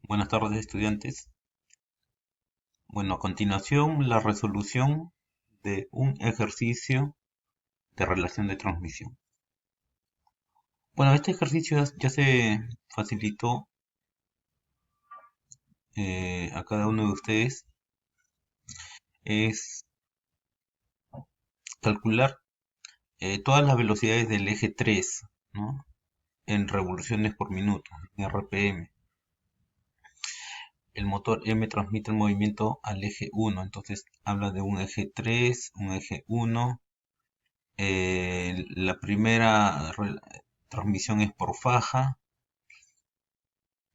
Buenas tardes, estudiantes. Bueno, a continuación la resolución de un ejercicio de relación de transmisión. Bueno, este ejercicio ya se facilitó a cada uno de ustedes. Es calcular todas las velocidades del eje 3, ¿no? En revoluciones por minuto, en RPM. El motor M transmite el movimiento al eje 1, entonces habla de un eje 3, un eje 1. La primera transmisión es por faja,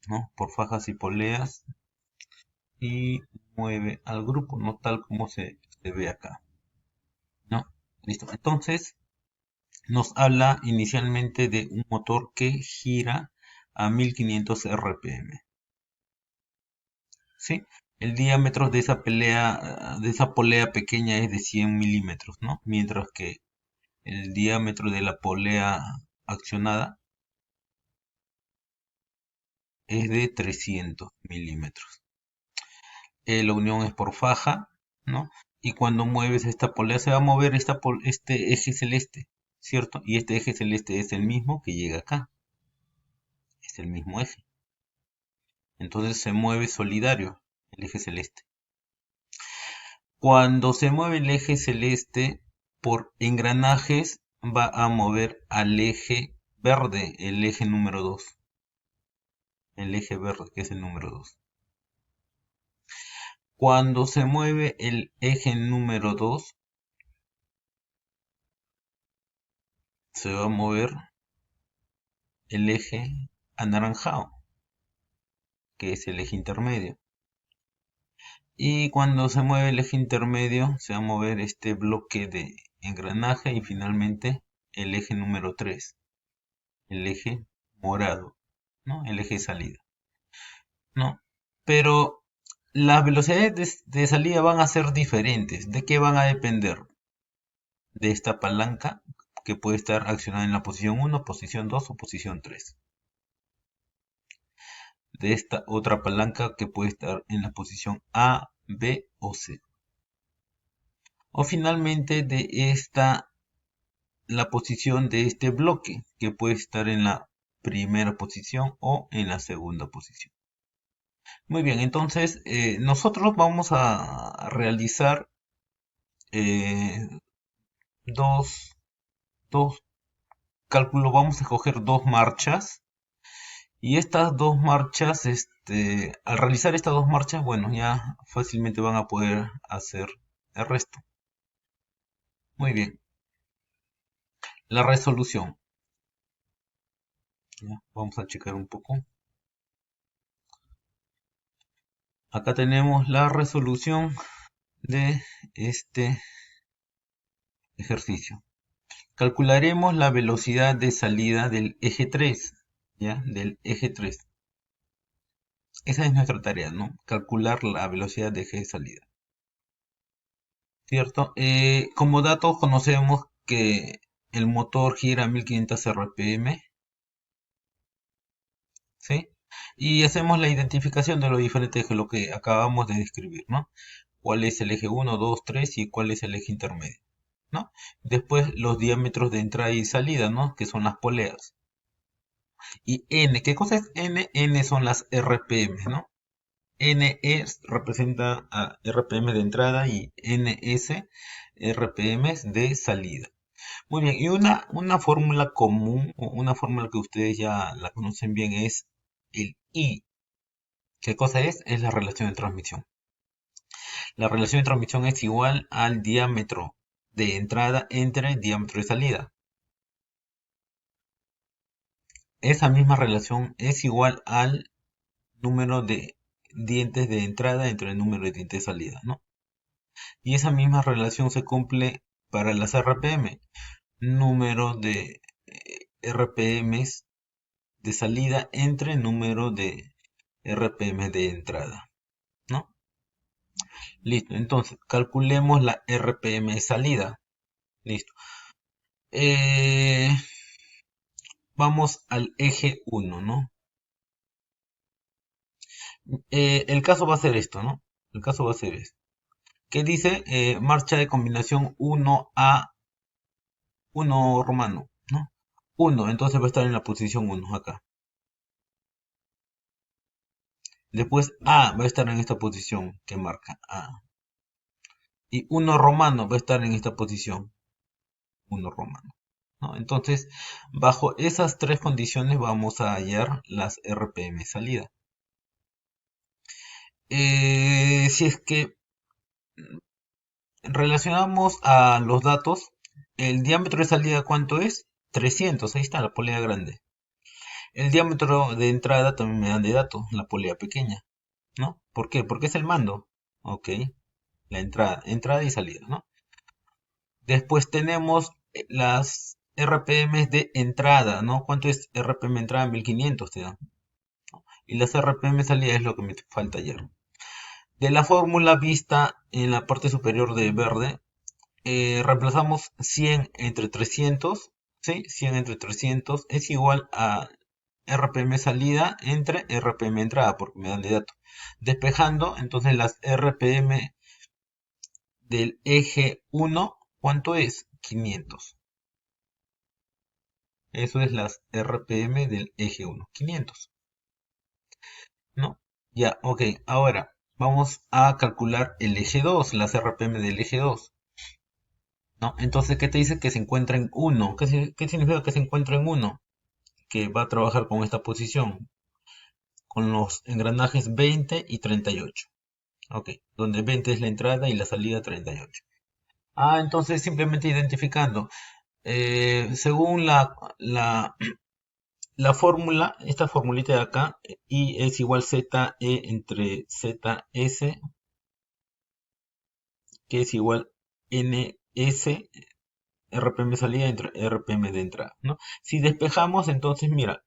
¿no? Por fajas y poleas, y mueve al grupo, no tal como se ve acá, ¿no? Listo. Entonces nos habla inicialmente de un motor que gira a 1500 RPM, ¿sí? El diámetro de esa polea pequeña es de 100 milímetros, ¿no? Mientras que el diámetro de la polea accionada es de 300 milímetros. La unión es por faja, ¿no? Y cuando mueves esta polea se va a mover este eje celeste, ¿cierto? Y este eje celeste es el mismo que llega acá, es el mismo eje. Entonces se mueve solidario el eje celeste. Cuando se mueve el eje celeste por engranajes va a mover al eje verde, el eje número 2. El eje verde que es el número 2. Cuando se mueve el eje número 2 se va a mover el eje anaranjado, que es el eje intermedio. Y cuando se mueve el eje intermedio, se va a mover este bloque de engranaje y finalmente el eje número 3, el eje morado, ¿no? El eje de salida, ¿no? Pero las velocidades de salida van a ser diferentes. ¿De qué van a depender? De esta palanca que puede estar accionada en la posición 1, posición 2 o posición 3. De esta otra palanca que puede estar en la posición A, B o C. O finalmente de la posición de este bloque que puede estar en la primera posición o en la segunda posición. Muy bien, entonces nosotros vamos a realizar eh, dos, dos cálculos, vamos a escoger dos marchas. Y estas dos marchas, al realizar estas dos marchas, bueno, ya fácilmente van a poder hacer el resto. Muy bien. La resolución. Ya, vamos a checar un poco. Acá tenemos la resolución de este ejercicio. Calcularemos la velocidad de salida del eje 3. ¿Ya? Del eje 3. Esa es nuestra tarea, ¿no? Calcular la velocidad de eje de salida. ¿Cierto? Como datos conocemos que el motor gira a 1500 RPM, ¿sí? Y hacemos la identificación de lo diferente de lo que acabamos de describir, ¿no? ¿Cuál es el eje 1, 2, 3 y cuál es el eje intermedio? ¿No? Después los diámetros de entrada y salida, ¿no? Que son las poleas. Y N, ¿qué cosa es N? N son las RPM, ¿no? Representa a RPM de entrada y NS RPM de salida. Muy bien, y una fórmula común, o una fórmula que ustedes ya la conocen bien es el I. ¿Qué cosa es? Es la relación de transmisión. La relación de transmisión es igual al diámetro de entrada entre el diámetro de salida. Esa misma relación es igual al número de dientes de entrada entre el número de dientes de salida, ¿no? Y esa misma relación se cumple para las RPM. Número de RPMs de salida entre número de RPM de entrada, ¿no? Listo, entonces calculemos la RPM de salida. Listo. Eh, Vamos al eje 1, ¿no? El caso va a ser esto, ¿no? El caso va a ser esto. ¿Qué dice? Marcha de combinación 1A, 1 romano, ¿no? 1, entonces va a estar en la posición 1 acá. Después A va a estar en esta posición que marca A. Y 1 romano va a estar en esta posición, 1 romano, ¿no? Entonces, bajo esas tres condiciones vamos a hallar las RPM salida. Si es que relacionamos a los datos, el diámetro de salida, ¿cuánto es? 300, ahí está la polea grande. El diámetro de entrada también me dan de dato, la polea pequeña, ¿no? ¿Por qué? Porque es el mando. Ok, la entrada y salida, ¿no? Después tenemos las RPM de entrada, ¿no? ¿Cuánto es RPM entrada? 1500 te dan. Y las RPM salida es lo que me falta ayer. De la fórmula vista en la parte superior de verde, reemplazamos 100 entre 300, ¿sí? 100 entre 300 es igual a RPM salida entre RPM entrada, porque me dan de dato. Despejando, entonces las RPM del eje 1, ¿cuánto es? 500. Eso es las RPM del eje 1, 500. ¿No? Ya, ok. Ahora vamos a calcular el eje 2, las RPM del eje 2. ¿No? Entonces, ¿qué te dice? Que se encuentra en 1. ¿Qué significa que se encuentra en 1? Que va a trabajar con esta posición, con los engranajes 20 y 38. Ok, donde 20 es la entrada y la salida 38. Ah, entonces simplemente identificando. Según la fórmula, esta formulita de acá, I es igual ZE entre ZS, que es igual NS, RPM salida entre RPM de entrada, ¿no? Si despejamos, entonces mira,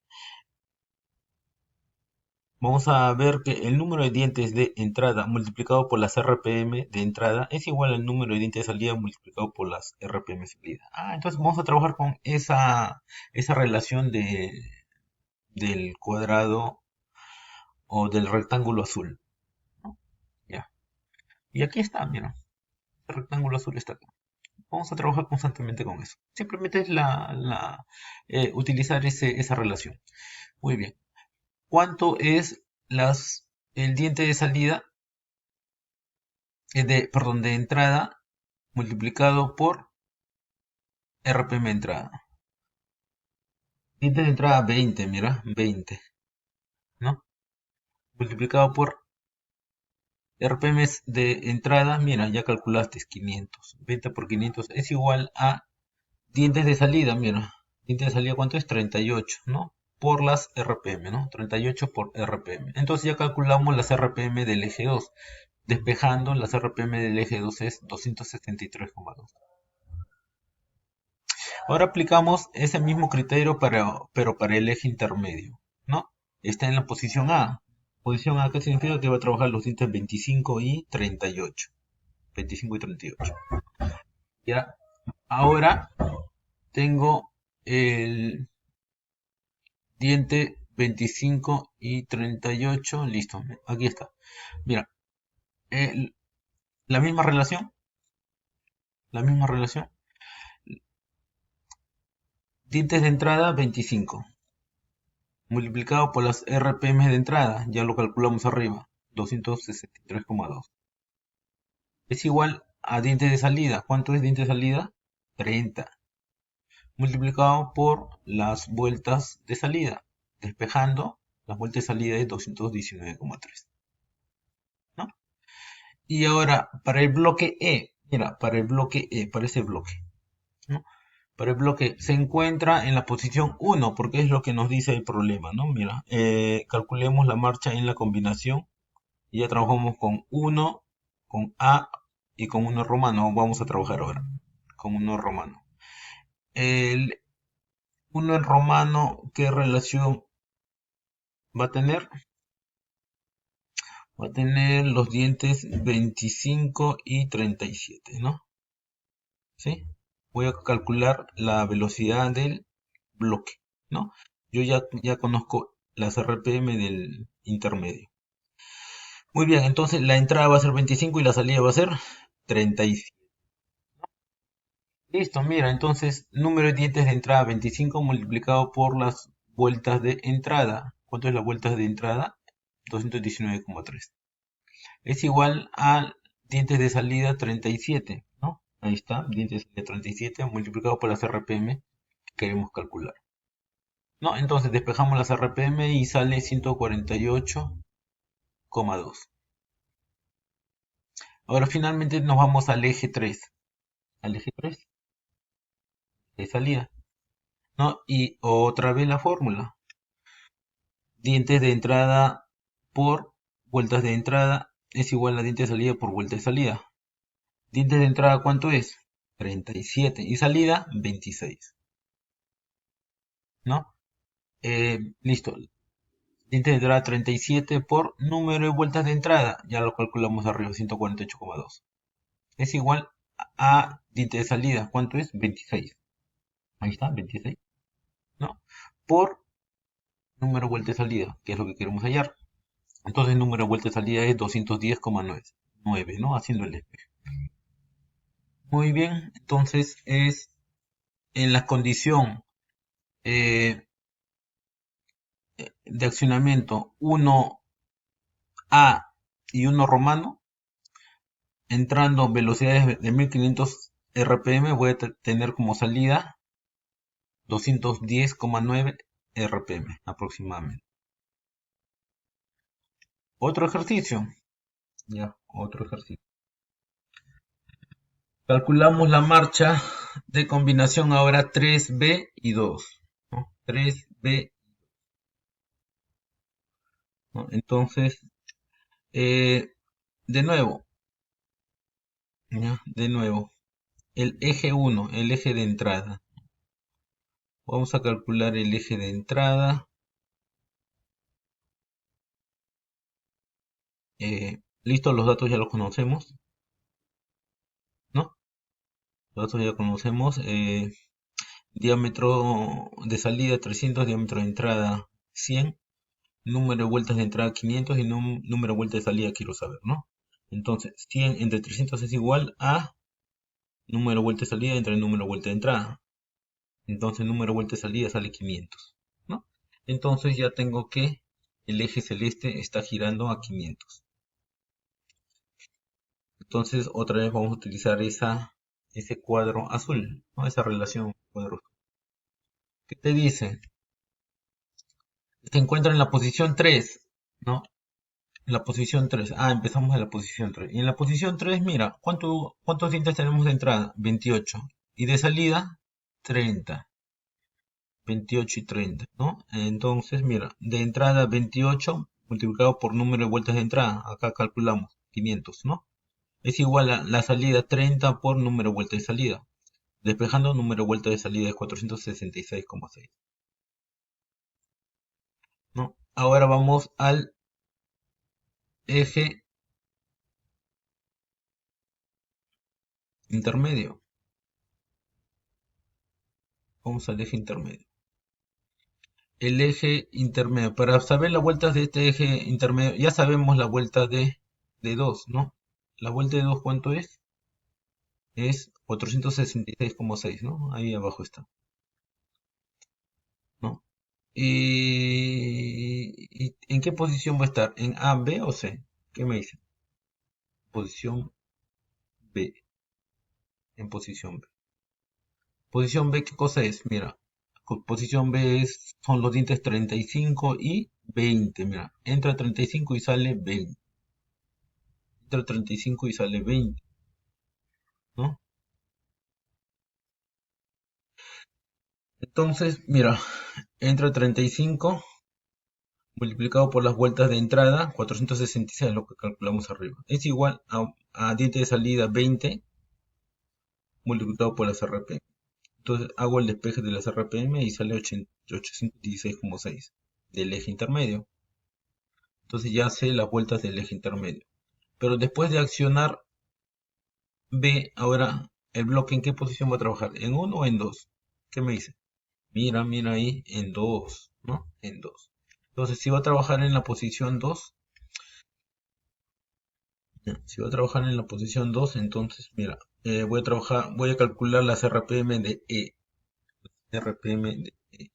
vamos a ver que el número de dientes de entrada multiplicado por las RPM de entrada es igual al número de dientes de salida multiplicado por las RPM de salida. Ah, entonces vamos a trabajar con esa relación del cuadrado o del rectángulo azul, ¿no? Ya. Y aquí está, mira, el rectángulo azul está acá. Vamos a trabajar constantemente con eso. Simplemente es utilizar esa relación. Muy bien. ¿Cuánto es el diente de salida, perdón, de entrada multiplicado por RPM entrada? Diente de entrada 20, mira, 20, ¿no? Multiplicado por RPM de entrada, mira, ya calculaste, es 500. 20 por 500 es igual a dientes de salida, mira. Dientes de salida, ¿cuánto es? 38, ¿no? Por las RPM, ¿no? 38 por RPM. Entonces ya calculamos las RPM del eje 2. Despejando, las RPM del eje 2 es 273,2. Ahora aplicamos ese mismo criterio pero para el eje intermedio, ¿no? Está en la posición A. Posición A, ¿qué significa? Que va a trabajar los dientes 25 y 38. 25 y 38. Ya. Ahora tengo el diente 25 y 38. Listo. Aquí está. Mira. el- la misma relación. La misma relación. Dientes de entrada 25. Multiplicado por las RPM de entrada, ya lo calculamos arriba, 263,2. Es igual a dientes de salida. ¿Cuánto es dientes de salida? 30. Multiplicado por las vueltas de salida. Despejando, las vueltas de salida es 219,3. ¿No? Y ahora, para el bloque E, mira, para el bloque E, para ese bloque, ¿no? Para el bloque se encuentra en la posición 1, porque es lo que nos dice el problema, ¿no? Mira, calculemos la marcha en la combinación. Y ya trabajamos con 1, con A y con 1 romano. Vamos a trabajar ahora con 1 romano. El 1 en romano, ¿qué relación va a tener? Va a tener los dientes 25 y 37, ¿no? ¿Sí? Voy a calcular la velocidad del bloque, ¿no? Yo ya conozco las RPM del intermedio. Muy bien, entonces la entrada va a ser 25 y la salida va a ser 37. Listo, mira, entonces número de dientes de entrada 25 multiplicado por las vueltas de entrada. ¿Cuánto es las vueltas de entrada? 219,3. Es igual a dientes de salida 37, ¿no? Ahí está, dientes de salida 37 multiplicado por las RPM que queremos calcular. ¿No? Entonces despejamos las RPM y sale 148,2. Ahora finalmente nos vamos al eje 3. Al eje 3 de salida, ¿no? Y otra vez la fórmula. Dientes de entrada por vueltas de entrada es igual a dientes de salida por vuelta de salida. Dientes de entrada, ¿cuánto es? 37. Y salida, 26. ¿No? Listo. Dientes de entrada 37 por número de vueltas de entrada. Ya lo calculamos arriba, 148,2. Es igual a dientes de salida. ¿Cuánto es? 26. Ahí está, 26. ¿No? Por número de vueltas de salida, que es lo que queremos hallar. Entonces el número de vueltas de salida es 210,9, ¿no? Haciendo el despeje. Muy bien, entonces es en la condición eh, de accionamiento 1A y 1 romano, entrando velocidades de 1500 RPM, voy a tener como salida 210,9 RPM aproximadamente. Otro ejercicio, ya, otro ejercicio. Calculamos la marcha de combinación ahora 3B y 2, ¿no? 3B, ¿no? Entonces, eh, de nuevo, ¿ya? De nuevo, el eje 1, el eje de entrada. Vamos a calcular el eje de entrada. Listo, los datos ya los conocemos, ¿no? Los datos ya los conocemos. Diámetro de salida 300, diámetro de entrada 100, número de vueltas de entrada 500 y número de vueltas de salida quiero saber, ¿no? Entonces, 100 entre 300 es igual a número de vueltas de salida entre el número de vueltas de entrada. Entonces, número de vueltas de salida sale 500, ¿no? Entonces ya tengo que el eje celeste está girando a 500. Entonces, otra vez vamos a utilizar ese cuadro azul, ¿no? Esa relación cuadro azul. ¿Qué te dice? Se encuentra en la posición 3, ¿no? En la posición 3. Empezamos en la posición 3. Y en la posición 3, mira, ¿cuántos dientes tenemos de entrada? 28. Y de salida, 30. 28 y 30, ¿no? Entonces, mira, de entrada 28 multiplicado por número de vueltas de entrada. Acá calculamos 500, ¿no? Es igual a la salida 30 por número de vueltas de salida. Despejando, número de vueltas de salida es 466,6, ¿no? Ahora vamos al eje intermedio. Vamos al eje intermedio. El eje intermedio. Para saber las vueltas de este eje intermedio, ya sabemos la vuelta de 2, ¿no? La vuelta de 2, ¿cuánto es? Es 466,6, ¿no? Ahí abajo está, ¿no? ¿Y en qué posición va a estar? ¿En A, B o C? ¿Qué me dice? Posición B. En posición B. Posición B, ¿qué cosa es? Mira, posición B son los dientes 35 y 20. Mira, entra 35 y sale 20. Entra 35 y sale 20, ¿no? Entonces, mira, entra 35 multiplicado por las vueltas de entrada, 466, lo que calculamos arriba. Es igual a diente de salida 20 multiplicado por las RPM. Entonces hago el despeje de las RPM y sale 816,6 del eje intermedio. Entonces ya sé las vueltas del eje intermedio. Pero después de accionar B, ahora el bloque en qué posición va a trabajar, ¿en 1 o en 2? ¿Qué me dice? Mira ahí, en 2, ¿no? En 2. Entonces si va a trabajar en la posición 2, Ya, si voy a trabajar en la posición 2, entonces, mira, voy a calcular las RPM de E. RPM de E.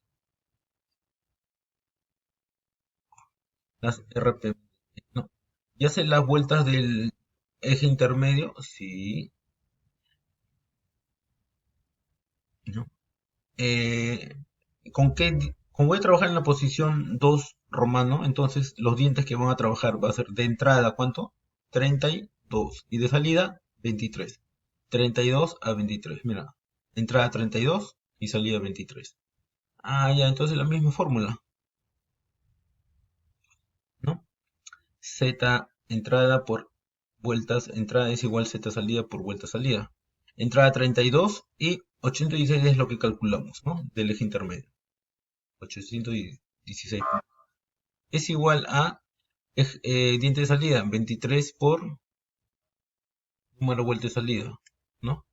Las RPM, ¿no? Ya sé las vueltas del eje intermedio, sí, ¿no? Eh, como voy a trabajar en la posición 2 romano, entonces los dientes que van a trabajar va a ser de entrada, ¿cuánto? 32. Y de salida, 23. 32 a 23. Mira, entrada 32 y salida 23. Ah, ya, entonces la misma fórmula, ¿no? Z entrada por vueltas, entrada es igual Z salida por vuelta salida. Entrada 32 y 816 es lo que calculamos, ¿no? Del eje intermedio. 816 es igual a diente de salida, 23 por número vuelta de salida, ¿no?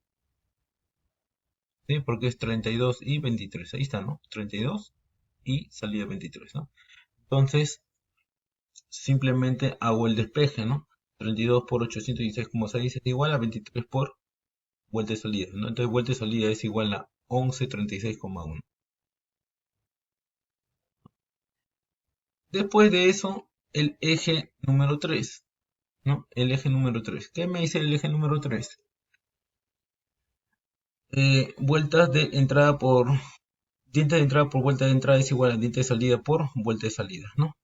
¿Sí? Porque es 32 y 23, ahí está, ¿no? 32 y salida 23, ¿no? Entonces, simplemente hago el despeje, ¿no? 32 por 816,6 es igual a 23 por vuelta de salida, ¿no? Entonces, vuelta de salida es igual a 1136,1. Después de eso, el eje número 3, ¿no? El eje número 3. ¿Qué me dice el eje número 3? Vueltas de entrada por diente de entrada por vuelta de entrada es igual a diente de salida por vuelta de salida, ¿no?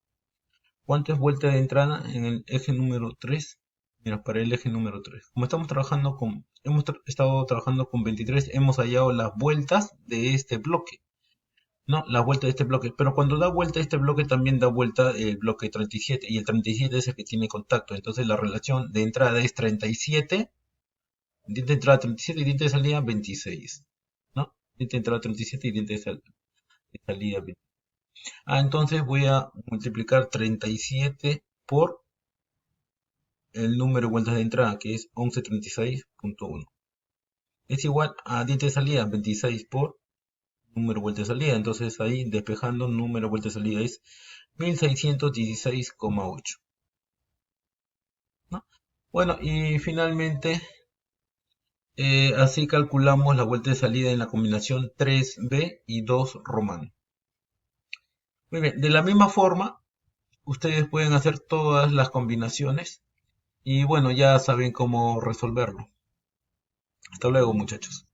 ¿Cuánto es vuelta de entrada en el eje número 3? Mira, para el eje número 3. Como hemos estado trabajando con 23, hemos hallado las vueltas de este bloque, ¿no? La vuelta de este bloque. Pero cuando da vuelta este bloque también da vuelta el bloque 37 y el 37 es el que tiene contacto. Entonces la relación de entrada es 37, diente de entrada 37 y diente de salida 26, ¿no? Diente de entrada 37 y diente de salida 26. Ah, entonces voy a multiplicar 37 por el número de vueltas de entrada, que es 1136,1. Es igual a diente de salida 26 por número de vueltas de salida. Entonces ahí despejando número de vueltas de salida es 1616,8, ¿no? Bueno, y finalmente así calculamos la vuelta de salida en la combinación 3B y 2 romano. Muy bien, de la misma forma, ustedes pueden hacer todas las combinaciones y bueno, ya saben cómo resolverlo. Hasta luego, muchachos.